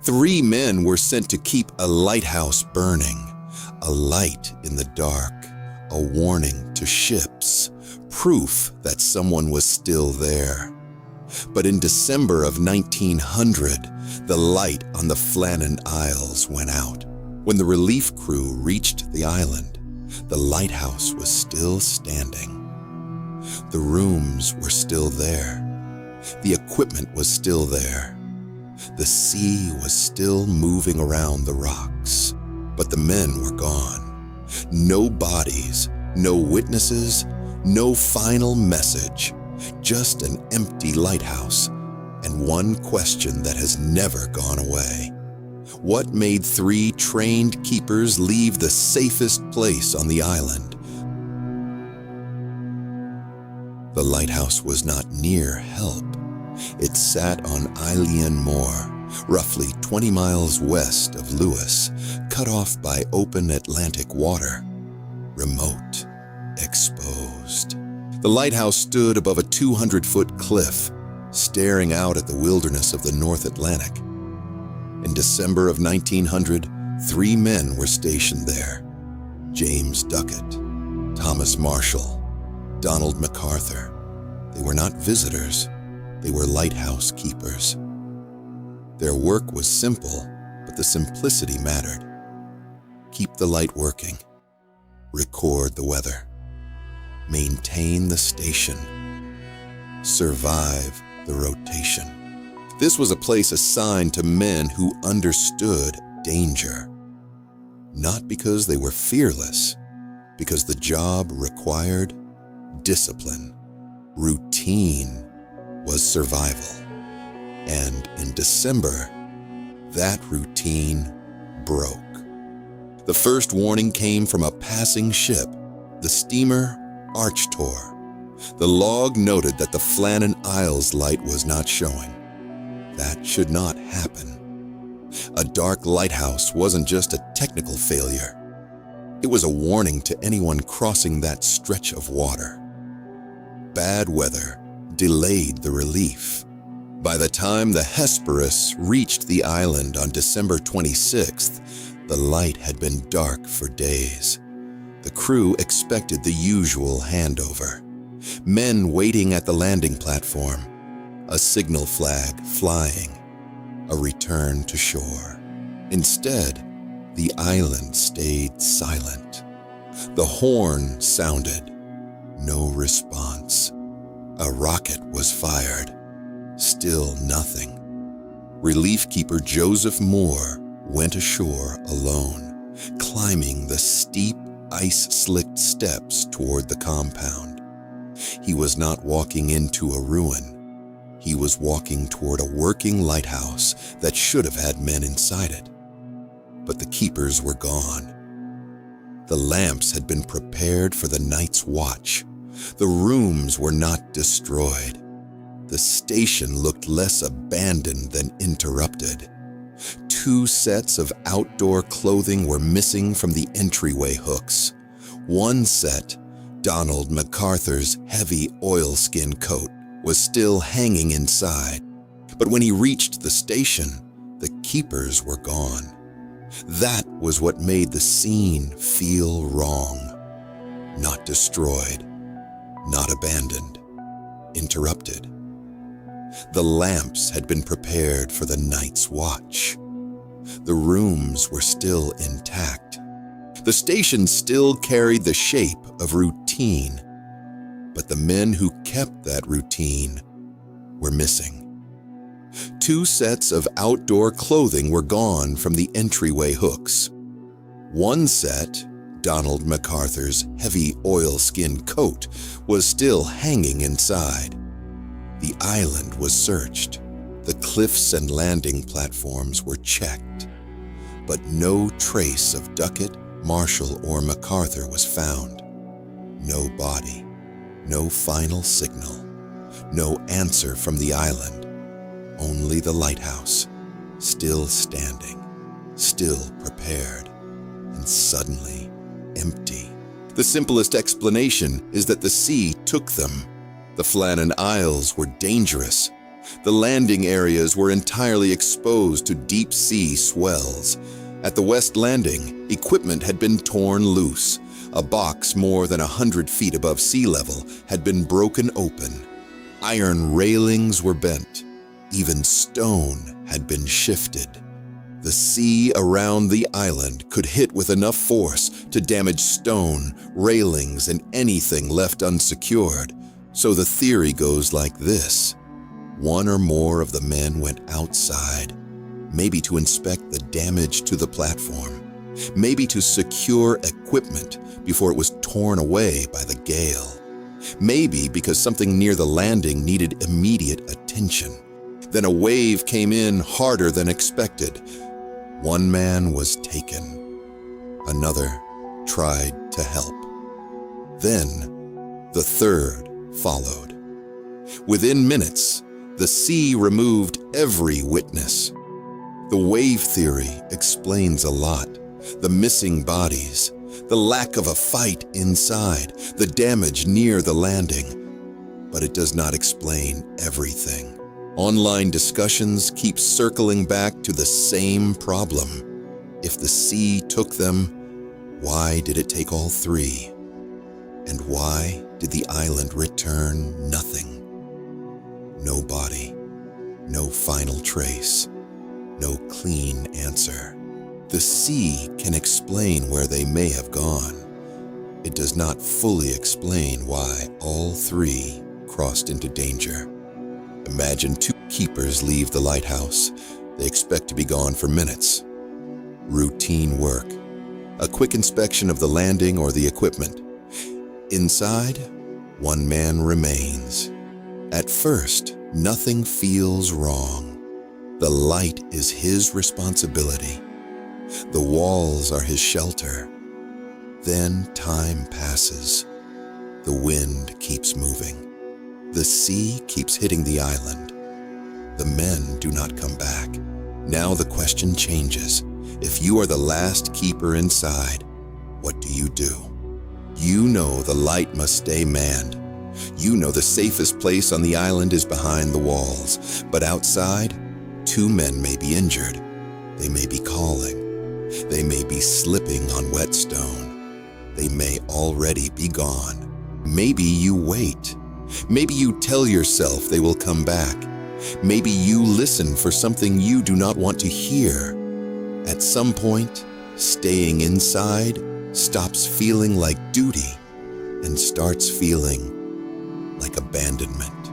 3 men were sent to keep a lighthouse burning, a light in the dark, a warning to ships, proof that someone was still there. But in December of 1900, the light on the Flannan Isles went out. When the relief crew reached the island, the lighthouse was still standing. The rooms were still there. The equipment was still there. The sea was still moving around the rocks, but the men were gone. No bodies, no witnesses, no final message, just an empty lighthouse and one question that has never gone away. What made 3 trained keepers leave the safest place on the island? The lighthouse was not near help. It sat on Eilean Mor, roughly 20 miles west of Lewis, cut off by open Atlantic water. Remote, exposed. The lighthouse stood above a 200-foot cliff, staring out at the wilderness of the North Atlantic. In December of 1900, 3 men were stationed there: James Duckett, Thomas Marshall, Donald MacArthur. They were not visitors, they were lighthouse keepers. Their work was simple, but the simplicity mattered. Keep the light working, record the weather, maintain the station, survive the rotation. This was a place assigned to men who understood danger, not because they were fearless, because the job required discipline. Routine was survival. And in December, that routine broke. The first warning came from a passing ship, the steamer Archtor. The log noted that the Flannan Isles light was not showing. That should not happen. A dark lighthouse wasn't just a technical failure. It was a warning to anyone crossing that stretch of water. Bad weather delayed the relief. By the time the Hesperus reached the island on December 26th, the light had been dark for days. The crew expected the usual handover. Men waiting at the landing platform, a signal flag flying, a return to shore. Instead, the island stayed silent. The horn sounded. No response. A rocket was fired. Still nothing. Relief keeper Joseph Moore went ashore alone, climbing the steep, ice-slicked steps toward the compound. He was not walking into a ruin. He was walking toward a working lighthouse that should have had men inside it. But the keepers were gone. The lamps had been prepared for the night's watch. The rooms were not destroyed. The station looked less abandoned than interrupted. 2 sets of outdoor clothing were missing from the entryway hooks. One set, Donald MacArthur's heavy oilskin coat, was still hanging inside. But when he reached the station, the keepers were gone. That was what made the scene feel wrong. Not destroyed, not abandoned, interrupted. The lamps had been prepared for the night's watch. The rooms were still intact. The station still carried the shape of routine, but the men who kept that routine were missing. 2 sets of outdoor clothing were gone from the entryway hooks. One set, Donald MacArthur's heavy oilskin coat, was still hanging inside. The island was searched. The cliffs and landing platforms were checked. But no trace of Duckett, Marshall, or MacArthur was found. No body, no final signal, no answer from the island. Only the lighthouse, still standing, still prepared, and suddenly empty. The simplest explanation is that the sea took them. The Flannan Isles were dangerous, The landing areas were entirely exposed to deep-sea swells. At the West Landing, equipment had been torn loose. A box more than 100 feet above sea level had been broken open. Iron railings were bent. Even stone had been shifted. The sea around the island could hit with enough force to damage stone, railings, and anything left unsecured. So the theory goes like this. One or more of the men went outside, maybe to inspect the damage to the platform, maybe to secure equipment before it was torn away by the gale, maybe because something near the landing needed immediate attention. Then a wave came in harder than expected. One man was taken. Another tried to help. Then the third followed. Within minutes, the sea removed every witness. The wave theory explains a lot. The missing bodies, the lack of a fight inside, the damage near the landing. But it does not explain everything. Online discussions keep circling back to the same problem. If the sea took them, why did it take all three? And why did the island return nothing? No body, no final trace, no clean answer. The sea can explain where they may have gone. It does not fully explain why all three crossed into danger. Imagine two keepers leave the lighthouse. They expect to be gone for minutes. Routine work. A quick inspection of the landing or the equipment. Inside, one man remains. At first, nothing feels wrong. The light is his responsibility. The walls are his shelter. Then time passes. The wind keeps moving. The sea keeps hitting the island. The men do not come back. Now the question changes. If you are the last keeper inside, what do? You know the light must stay manned. You know the safest place on the island is behind the walls. But outside, two men may be injured. They may be calling. They may be slipping on wet stone. They may already be gone. Maybe you wait. Maybe you tell yourself they will come back. Maybe you listen for something you do not want to hear. At some point, staying inside stops feeling like duty and starts feeling like abandonment.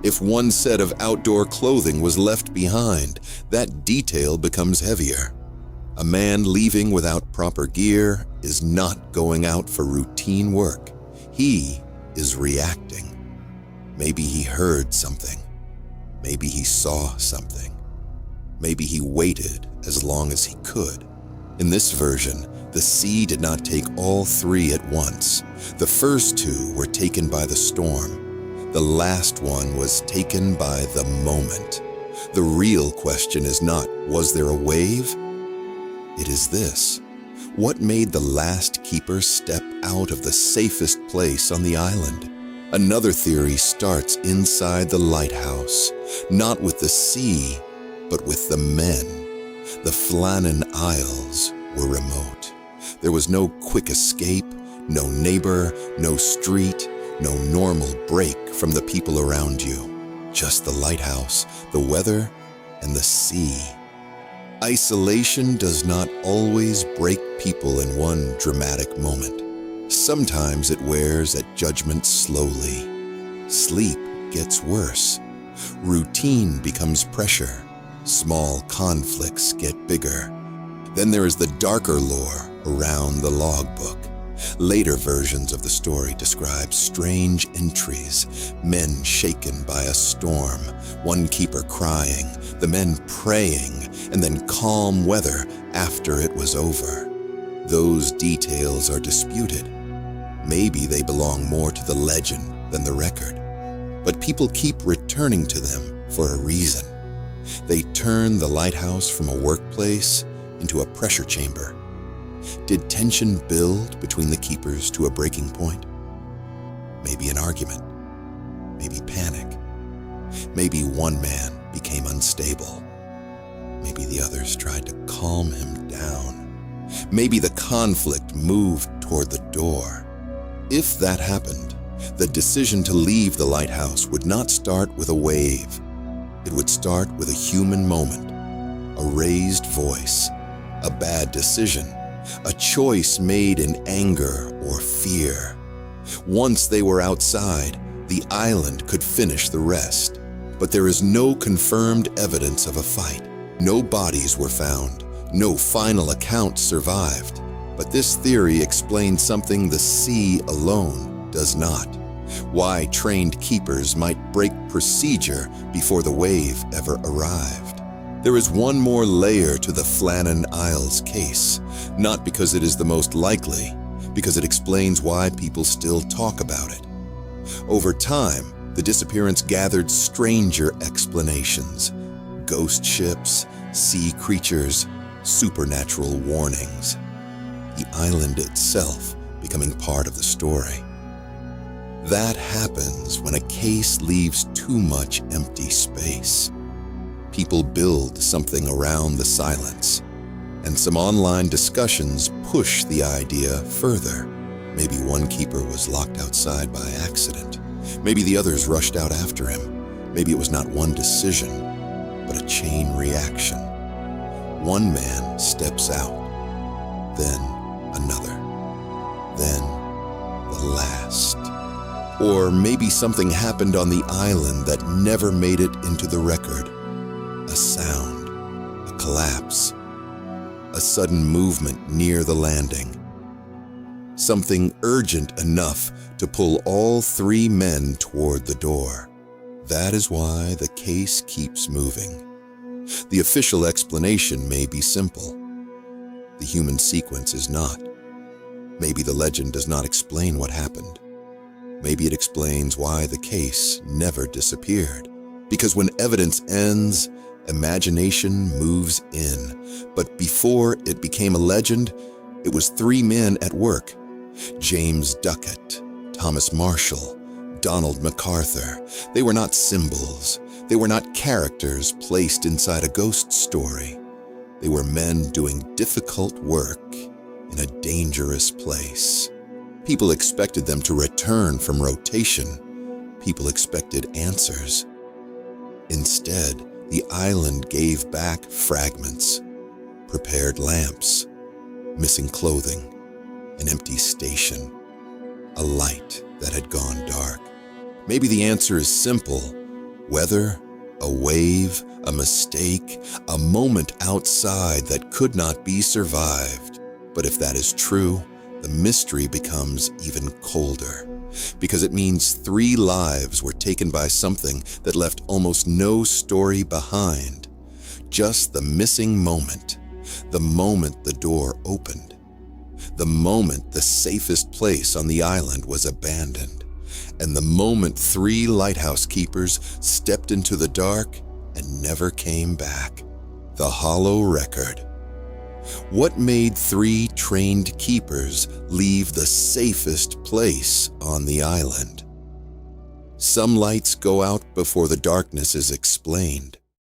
If one set of outdoor clothing was left behind, that detail becomes heavier. A man leaving without proper gear is not going out for routine work. He is reacting. Maybe he heard something. Maybe he saw something. Maybe he waited as long as he could. In this version, the sea did not take all three at once. The first two were taken by the storm. The last one was taken by the moment. The real question is not, was there a wave? It is this. What made the last keeper step out of the safest place on the island? Another theory starts inside the lighthouse, not with the sea, but with the men. The Flannan Isles were remote. There was no quick escape, no neighbor, no street, no normal break from the people around you. Just the lighthouse, the weather, and the sea. Isolation does not always break people in one dramatic moment. Sometimes it wears at judgment slowly. Sleep gets worse. Routine becomes pressure. Small conflicts get bigger. Then there is the darker lore around the logbook. Later versions of the story describe strange entries, men shaken by a storm, one keeper crying, the men praying, and then calm weather after it was over. Those details are disputed. Maybe they belong more to the legend than the record. But people keep returning to them for a reason. They turn the lighthouse from a workplace into a pressure chamber. Did tension build between the keepers to a breaking point? Maybe an argument. Maybe panic. Maybe one man became unstable. Maybe the others tried to calm him down. Maybe the conflict moved toward the door. If that happened, the decision to leave the lighthouse would not start with a wave. It would start with a human moment, a raised voice, a bad decision, a choice made in anger or fear. Once they were outside, the island could finish the rest. But there is no confirmed evidence of a fight. No bodies were found. No final account survived. But this theory explains something the sea alone does not. Why trained keepers might break procedure before the wave ever arrived. There is one more layer to the Flannan Isles case, not because it is the most likely, because it explains why people still talk about it. Over time, the disappearance gathered stranger explanations: ghost ships, sea creatures, supernatural warnings. The island itself becoming part of the story. That happens when a case leaves too much empty space. People build something around the silence, and some online discussions push the idea further. Maybe one keeper was locked outside by accident. Maybe the others rushed out after him. Maybe it was not one decision, but a chain reaction. One man steps out, then another, then the last. Or maybe something happened on the island that never made it into the record. A sound, a collapse, a sudden movement near the landing. Something urgent enough to pull all three men toward the door. That is why the case keeps moving. The official explanation may be simple. The human sequence is not. Maybe the legend does not explain what happened. Maybe it explains why the case never disappeared. Because when evidence ends, imagination moves in. But before it became a legend, it was three men at work. James Duckett, Thomas Marshall, Donald MacArthur. They were not symbols. They were not characters placed inside a ghost story. They were men doing difficult work in a dangerous place. People expected them to return from rotation. People expected answers. Instead, the island gave back fragments, prepared lamps, missing clothing, an empty station, a light that had gone dark. Maybe the answer is simple: weather, a wave, a mistake, a moment outside that could not be survived. But if that is true, the mystery becomes even colder, because it means three lives were taken by something that left almost no story behind. Just the missing moment, the moment the door opened, the moment the safest place on the island was abandoned, and the moment three lighthouse keepers stepped into the dark and never came back. The hollow record. What made three trained keepers leave the safest place on the island? Some lights go out before the darkness is explained.